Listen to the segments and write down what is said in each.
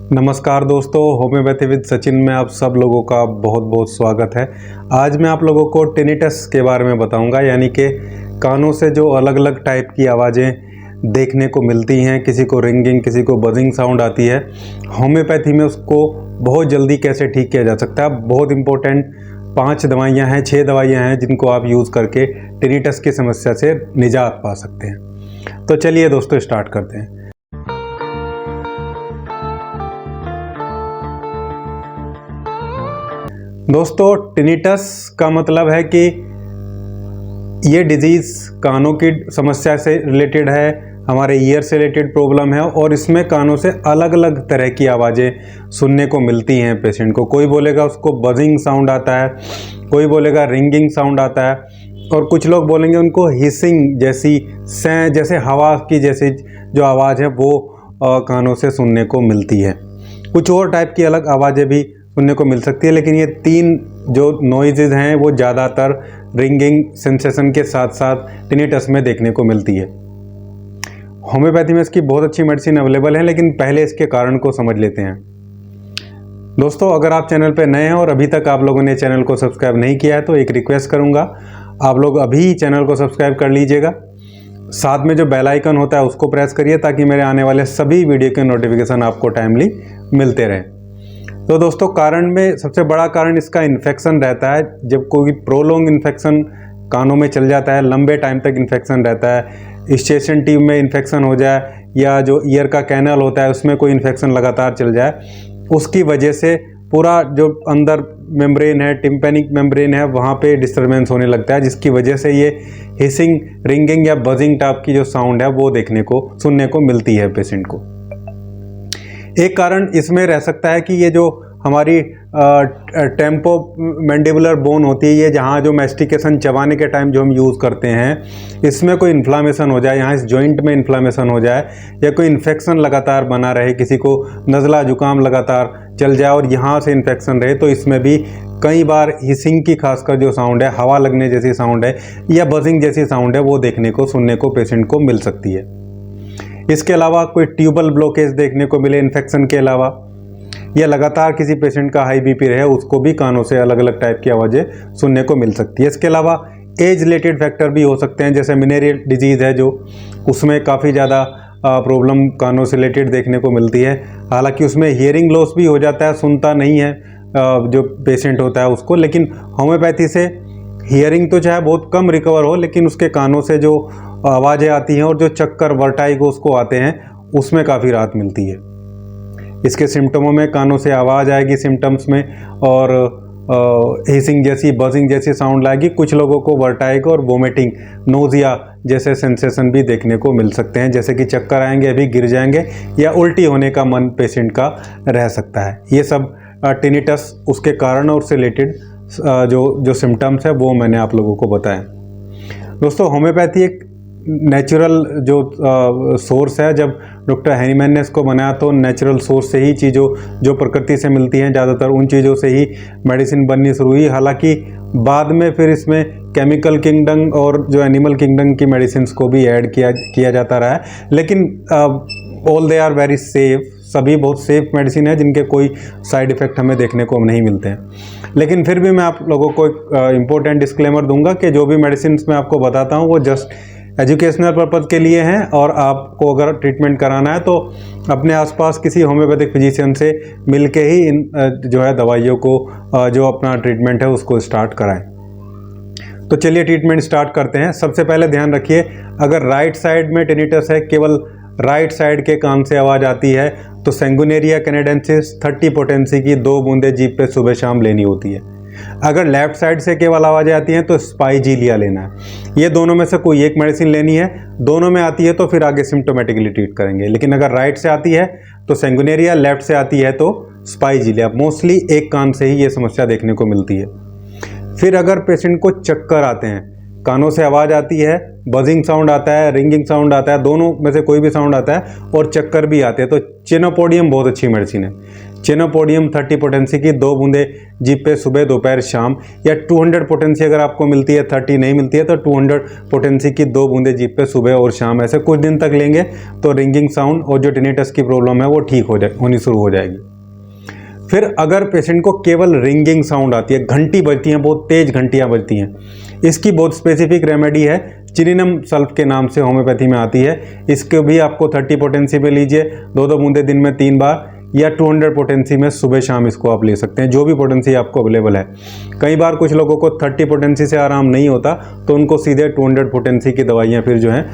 नमस्कार दोस्तों, homeopathy with Sachin में आप सब लोगों का बहुत बहुत स्वागत है। आज मैं आप लोगों को टिनिटस के बारे में बताऊंगा, यानी कि कानों से जो अलग अलग टाइप की आवाज़ें देखने को मिलती हैं। किसी को रिंगिंग, किसी को बजिंग साउंड आती है। होम्योपैथी में उसको बहुत जल्दी कैसे ठीक किया जा सकता है। बहुत इंपॉर्टेंट 5 दवाइयाँ हैं, 6 दवाइयाँ हैं जिनको आप यूज़ करके टिनिटस की समस्या से निजात पा सकते हैं। तो चलिए दोस्तों स्टार्ट करते हैं। दोस्तों, टिनिटस का मतलब है कि ये डिजीज़ कानों की समस्या से रिलेटेड है, हमारे ईयर से रिलेटेड प्रॉब्लम है और इसमें कानों से अलग अलग तरह की आवाज़ें सुनने को मिलती हैं पेशेंट को। कोई बोलेगा उसको बजिंग साउंड आता है, कोई बोलेगा रिंगिंग साउंड आता है और कुछ लोग बोलेंगे उनको हिसिंग जैसे हवा की जैसी जो आवाज़ है वो कानों से सुनने को मिलती है। कुछ और टाइप की अलग आवाज़ें भी सुनने को मिल सकती है, लेकिन ये 3 जो नॉइजेज हैं वो ज़्यादातर रिंगिंग सेंसेशन के साथ साथ टिनिटस में देखने को मिलती है। होम्योपैथी में इसकी बहुत अच्छी मेडिसिन अवेलेबल है, लेकिन पहले इसके कारण को समझ लेते हैं। दोस्तों, अगर आप चैनल पर नए हैं और अभी तक आप लोगों ने चैनल को सब्सक्राइब नहीं किया है तो एक रिक्वेस्ट करूँगा, आप लोग अभी चैनल को सब्सक्राइब कर लीजिएगा। साथ में जो बेल आइकन होता है उसको प्रेस करिए ताकि मेरे आने वाले सभी वीडियो के नोटिफिकेशन आपको टाइमली मिलते रहें। तो दोस्तों, कारण में सबसे बड़ा कारण इसका इन्फेक्शन रहता है। जब कोई प्रोलॉन्ग इन्फेक्शन कानों में चल जाता है, लंबे टाइम तक इन्फेक्शन रहता है, स्टेशन ट्यूब में इन्फेक्शन हो जाए या जो ईयर का कैनल होता है उसमें कोई इन्फेक्शन लगातार चल जाए, उसकी वजह से पूरा जो अंदर मेम्ब्रेन है, टिम्पैनिक मेम्ब्रेन है, वहाँ पे डिस्टर्बेंस होने लगता है, जिसकी वजह से ये हिसिंग, रिंगिंग या बजिंग टाइप की जो साउंड है वो सुनने को मिलती है पेशेंट को। एक कारण इसमें रह सकता है कि ये जो हमारी टेम्पो मैंडिबुलर बोन होती है, ये जहाँ जो मैस्टिकेशन चबाने के टाइम जो हम यूज़ करते हैं, इसमें कोई इन्फ्लामेशन हो जाए, यहाँ इस जॉइंट में इन्फ्लामेशन हो जाए या कोई इन्फेक्शन लगातार बना रहे, किसी को नज़ला जुकाम लगातार चल जाए और यहाँ से इन्फेक्शन रहे, तो इसमें भी कई बार हिसिंग की खासकर जो साउंड है, हवा लगने जैसी साउंड है या बजिंग जैसी साउंड है, वो देखने को, सुनने को पेशेंट को मिल सकती है। इसके अलावा कोई ट्यूबल ब्लॉकेज देखने को मिले इन्फेक्शन के अलावा, या लगातार किसी पेशेंट का हाई बीपी रहे, उसको भी कानों से अलग अलग टाइप की आवाज़ें सुनने को मिल सकती है। इसके अलावा एज रिलेटेड फैक्टर भी हो सकते हैं, जैसे मिनेरियल डिजीज़ है जो, उसमें काफ़ी ज़्यादा प्रॉब्लम कानों से रिलेटेड देखने को मिलती है। हालांकि उसमें हियरिंग लॉस भी हो जाता है, सुनता नहीं है जो पेशेंट होता है उसको, लेकिन होम्योपैथी से हियरिंग तो चाहे बहुत कम रिकवर हो, लेकिन उसके कानों से जो आवाज़ें आती हैं और जो चक्कर, वर्टाइगो उसको आते हैं, उसमें काफ़ी राहत मिलती है। इसके सिम्टमों में कानों से आवाज़ आएगी सिम्टम्स में, और हिसिंग जैसी, बजिंग जैसी साउंड आएगी। कुछ लोगों को वर्टाइगो और वोमिटिंग, नोजिया जैसे सेंसेशन भी देखने को मिल सकते हैं, जैसे कि चक्कर आएंगे, अभी गिर जाएंगे या उल्टी होने का मन पेशेंट का रह सकता है। ये सब टिनिटस, उसके कारण और उससे रिलेटेड जो सिम्टम्स है वो मैंने आप लोगों को बताया। दोस्तों, होम्योपैथी एक नेचुरल जो सोर्स है। जब डॉक्टर हैनीमैन ने इसको बनाया तो नेचुरल सोर्स से ही चीज़ों जो प्रकृति से मिलती हैं, ज़्यादातर उन चीज़ों से ही मेडिसिन बननी शुरू हुई। हालांकि बाद में फिर इसमें केमिकल किंगडम और जो एनिमल किंगडम की मेडिसिन को भी ऐड किया जाता रहा है, लेकिन all they are very safe. सभी बहुत सेफ मेडिसिन है जिनके कोई साइड इफ़ेक्ट हमें देखने को नहीं मिलते हैं। लेकिन फिर भी मैं आप लोगों को एक इम्पोर्टेंट डिस्क्लेमर दूंगा कि जो भी मेडिसिन मैं आपको बताता हूँ वो जस्ट एजुकेशनल पर्पज़ के लिए हैं, और आपको अगर ट्रीटमेंट कराना है तो अपने आसपास किसी होम्योपैथिक फिजिशियन से मिल के ही इन जो है दवाइयों को, जो अपना ट्रीटमेंट है उसको स्टार्ट कराएं। तो चलिए ट्रीटमेंट स्टार्ट करते हैं। सबसे पहले ध्यान रखिए, अगर राइट साइड में टिनिटस है, केवल राइट साइड के कान से आवाज़ आती है, तो सेंगुनेरिया कैनेडेंसिस 30 पोटेंसी की 2 बूंदें जीभ पे सुबह शाम लेनी होती है। अगर लेफ्ट साइड से केवल आवाज़ें आती हैं तो स्पाइजीलिया लेना है। ये दोनों में से कोई एक मेडिसिन लेनी है। दोनों में आती है तो फिर आगे सिम्टोमेटिकली ट्रीट करेंगे। लेकिन अगर राइट से आती है तो सेंगुनेरिया, लेफ्ट से आती है तो स्पाइजीलिया। मोस्टली एक कान से ही ये समस्या देखने को मिलती है। फिर अगर पेशेंट को चक्कर आते हैं, कानों से आवाज़ आती है, बजिंग साउंड आता है, रिंगिंग साउंड आता है, दोनों में से कोई भी साउंड आता है और चक्कर भी आते हैं। तो चिनोपोडियम बहुत अच्छी मेडिसिन है। चिनोपोडियम 30 पोटेंसी की 2 बूंदे जीभ पे सुबह दोपहर शाम, या 200 पोटेंसी अगर आपको मिलती है, 30 नहीं मिलती है तो 200 पोटेंसी की 2 बूंदे जीभ पे सुबह और शाम, ऐसे कुछ दिन तक लेंगे तो रिंगिंग साउंड और जो टिनिटस की प्रॉब्लम है वो ठीक होनी शुरू हो जाएगी। फिर अगर पेशेंट को केवल रिंगिंग साउंड आती है, घंटी बजती हैं, बहुत तेज घंटियां बजती हैं, इसकी बहुत स्पेसिफिक रेमेडी है, चिनिनम सल्फ के नाम से होम्योपैथी में आती है। इसको भी आपको 30 पोटेंसी में लीजिए, 2-2 बूंदे दिन में 3 बार, या 200 पोटेंसी में सुबह शाम इसको आप ले सकते हैं, जो भी पोटेंसी आपको अवेलेबल है। कई बार कुछ लोगों को 30 पोटेंसी से आराम नहीं होता तो उनको सीधे 200 पोटेंसी की दवाइयाँ फिर जो हैं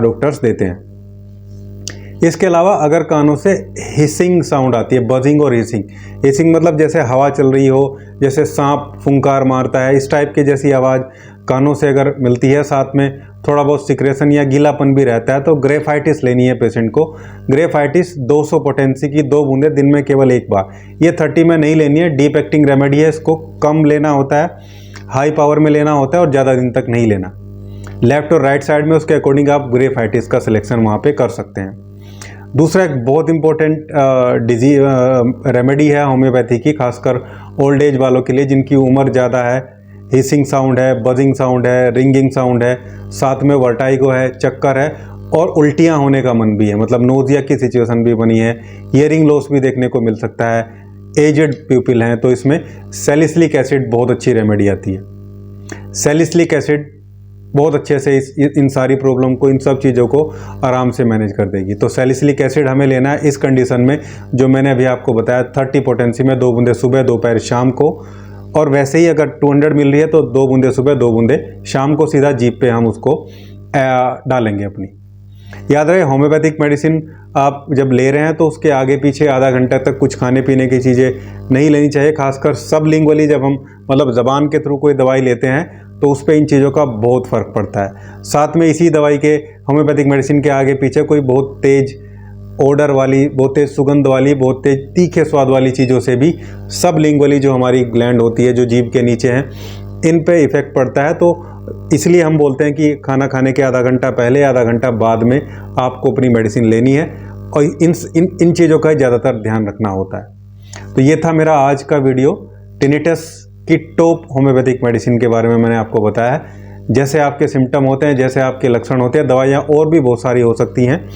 डॉक्टर्स देते हैं। इसके अलावा अगर कानों से हिसिंग साउंड आती है, बजिंग और हिसिंग मतलब जैसे हवा चल रही हो, जैसे सांप फुंकार मारता है, इस टाइप की जैसी आवाज़ कानों से अगर मिलती है, साथ में थोड़ा बहुत सिक्रेशन या गीलापन भी रहता है, तो ग्रेफाइटिस लेनी है पेशेंट को। ग्रेफाइटिस 200 पोटेंसी की 2 बूंदे दिन में केवल 1 बार, ये 30 में नहीं लेनी है, डीप एक्टिंग रेमेडी है, इसको कम लेना होता है, हाई पावर में लेना होता है और ज़्यादा दिन तक नहीं लेना। लेफ्ट और राइट साइड में उसके अकॉर्डिंग आप ग्रेफाइटिस का सिलेक्शन वहाँ पर कर सकते हैं। दूसरा एक बहुत इंपॉर्टेंट रेमेडी है होम्योपैथी की, खासकर ओल्ड एज वालों के लिए जिनकी उम्र ज़्यादा है। हिसिंग साउंड है, बजिंग साउंड है, रिंगिंग साउंड है, साथ में वर्टाइगो है, चक्कर है और उल्टियाँ होने का मन भी है, मतलब नोजिया की सिचुएशन भी बनी है, हियरिंग लॉस भी देखने को मिल सकता है, एजेड पीपल हैं, तो इसमें सैलिसिलिक एसिड बहुत अच्छी रेमेडी आती है। सैलिसिलिक एसिड बहुत अच्छे से इन सारी प्रॉब्लम को, इन सब चीज़ों को आराम से मैनेज कर देगी। तो सैलिसिलिक एसिड हमें लेना है इस कंडीशन में जो मैंने अभी आपको बताया, 30 पोटेंसी में 2 बूंदे सुबह दोपहर शाम को, और वैसे ही अगर 200 मिल रही है तो 2 बूंदे सुबह 2 बूंदे शाम को सीधा जीभ पे हम उसको डालेंगे अपनी। याद रहे, होम्योपैथिक मेडिसिन आप जब ले रहे हैं तो उसके आगे पीछे आधा घंटा तक कुछ खाने पीने की चीज़ें नहीं लेनी चाहिए, खासकर सबलिंगुअली जब हम मतलब ज़बान के थ्रू कोई दवाई लेते हैं तो उस पर इन चीज़ों का बहुत फ़र्क पड़ता है। साथ में इसी दवाई के, होम्योपैथिक मेडिसिन के आगे पीछे कोई बहुत तेज़ ऑर्डर वाली, बहुत तेज़ सुगंध वाली, बहुत तेज़ तीखे स्वाद वाली चीज़ों से भी सबलिंगुअली जो हमारी ग्लैंड होती है, जो जीभ के नीचे हैं, इन पे इफ़ेक्ट पड़ता है। तो इसलिए हम बोलते हैं कि खाना खाने के आधा घंटा पहले, आधा घंटा बाद में आपको अपनी मेडिसिन लेनी है, और इन चीज़ों का ज़्यादातर ध्यान रखना होता है। तो ये था मेरा आज का वीडियो, टिनिटस की टॉप होम्योपैथिक मेडिसिन के बारे में मैंने आपको बताया है। जैसे आपके सिम्टम होते हैं, जैसे आपके लक्षण होते हैं, दवाइयाँ और भी बहुत सारी हो सकती हैं।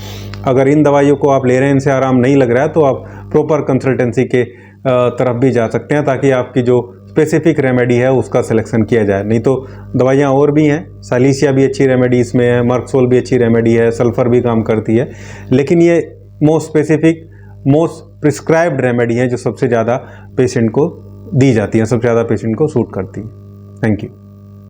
अगर इन दवाइयों को आप ले रहे हैं, इनसे आराम नहीं लग रहा है, तो आप प्रॉपर कंसल्टेंसी के तरफ भी जा सकते हैं, ताकि आपकी जो स्पेसिफिक रेमेडी है उसका सिलेक्शन किया जाए। नहीं तो दवाइयाँ और भी हैं, सालिसिया भी अच्छी रेमेडी इसमें है, मर्कसोल भी अच्छी रेमेडी है, सल्फ़र भी काम करती है, लेकिन ये most specific, most prescribed remedy है जो सबसे ज़्यादा पेशेंट को दी जाती है, सबसे ज़्यादा पेशेंट को सूट करती है। Thank you.